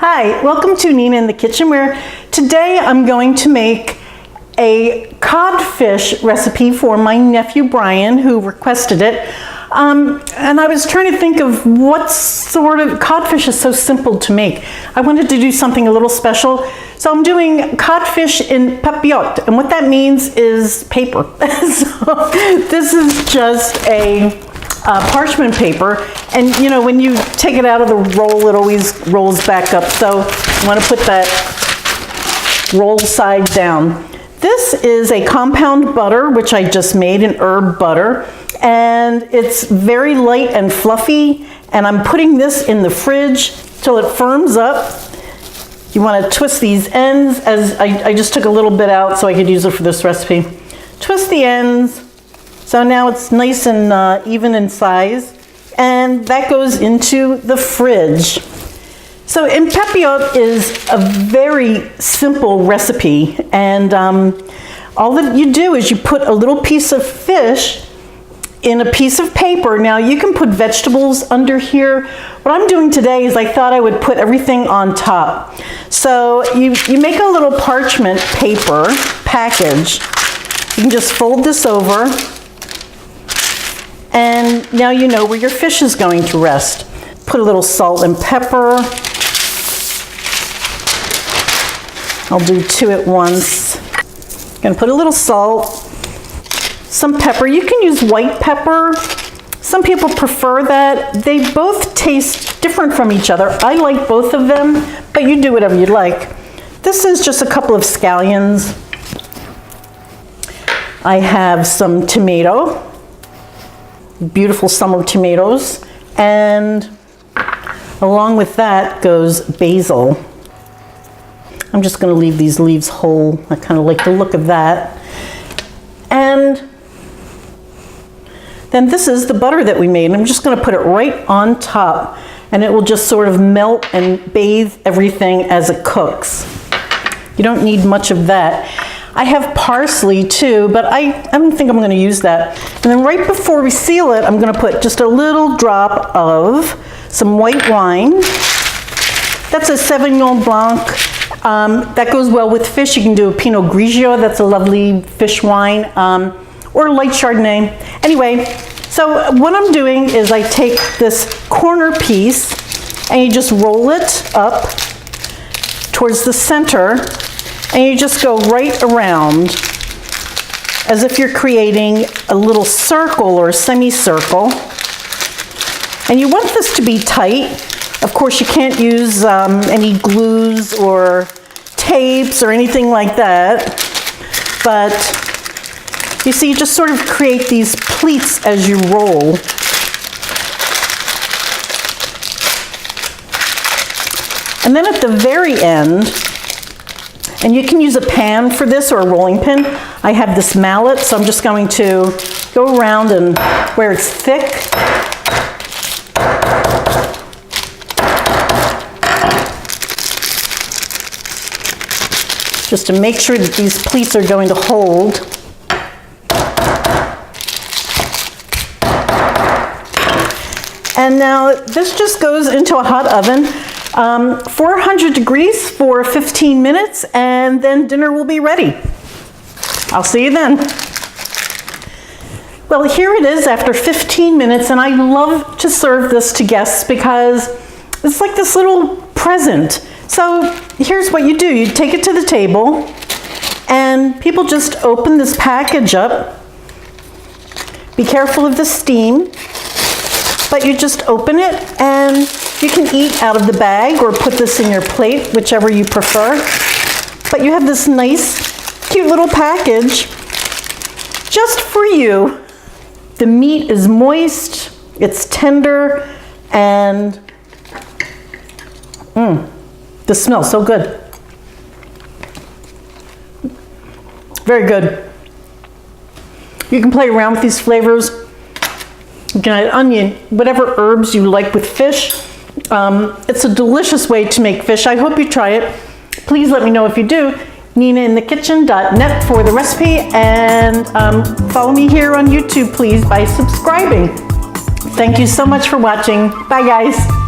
Hi, welcome to Nina in the Kitchen, where today I'm going to make a codfish recipe for my nephew Brian, who requested it. And I was trying to think of what sort of codfish is so simple to make. I wanted to do something a little special. So I'm doing codfish in papillote, and what that means is paper. So this is just a parchment paper, and you know, when you take it out of the roll, it always rolls back up. So I want to put that roll side down. This is a compound butter, which I just made, an herb butter, and it's very light and fluffy, and I'm putting this in the fridge till it firms up. You want to twist these ends, as I just took a little bit out so I could use it for this recipe. Twist the ends, so now it's nice and even in size, and that goes into the fridge. So papillote is a very simple recipe, and all that you do is you put a little piece of fish in a piece of paper. Now you can put vegetables under here. What I'm doing today is I thought I would put everything on top. So you make a little parchment paper package. You can just fold this over, and now you know where your fish is going to rest. Put a little salt and pepper. I'll do two at once. I'm gonna put a little salt, some pepper. You can use white pepper. Some people prefer that. They both taste different from each other. I like both of them, but you do whatever you like. This is just a couple of scallions. I have some tomato, beautiful summer tomatoes, and along with that goes basil. I'm just going to leave these leaves whole. I kind of like the look of that. And then this is the butter that we made. I'm just going to put it right on top, and it will just sort of melt and bathe everything as it cooks. You don't need much of that. I have parsley too, but I don't think I'm going to use that. And then right before we seal it, I'm going to put just a little drop of some white wine. That's a Sauvignon Blanc. That goes well with fish. You can do a Pinot Grigio. That's a lovely fish wine, or light Chardonnay. Anyway, so what I'm doing is I take this corner piece and you just roll it up towards the center, and you just go right around as if you're creating a little circle or a semicircle. And you want this to be tight. Of course, you can't use any glues or tapes or anything like that. But you see, you just sort of create these pleats as you roll. And then at the very end, and you can use a pan for this or a rolling pin. I have this mallet, so I'm just going to go around, and where it's thick, just to make sure that these pleats are going to hold. And now this just goes into a hot oven, 400 degrees for 15 minutes, and then dinner will be ready. I'll see you then. Well, here it is after 15 minutes, and I love to serve this to guests because it's like this little present. So here's what you do. You take it to the table, and people just open this package up. Be careful of the steam, but you just open it, and you can eat out of the bag or put this in your plate, whichever you prefer. But you have this nice, cute little package just for you. The meat is moist, it's tender, and this smells so good. Very good. You can play around with these flavors. You can add onion, whatever herbs you like with fish. It's a delicious way to make fish. I hope you try it. Please let me know if you do. NinaInTheKitchen.net for the recipe, and follow me here on YouTube, please, by subscribing. Thank you so much for watching. Bye, guys.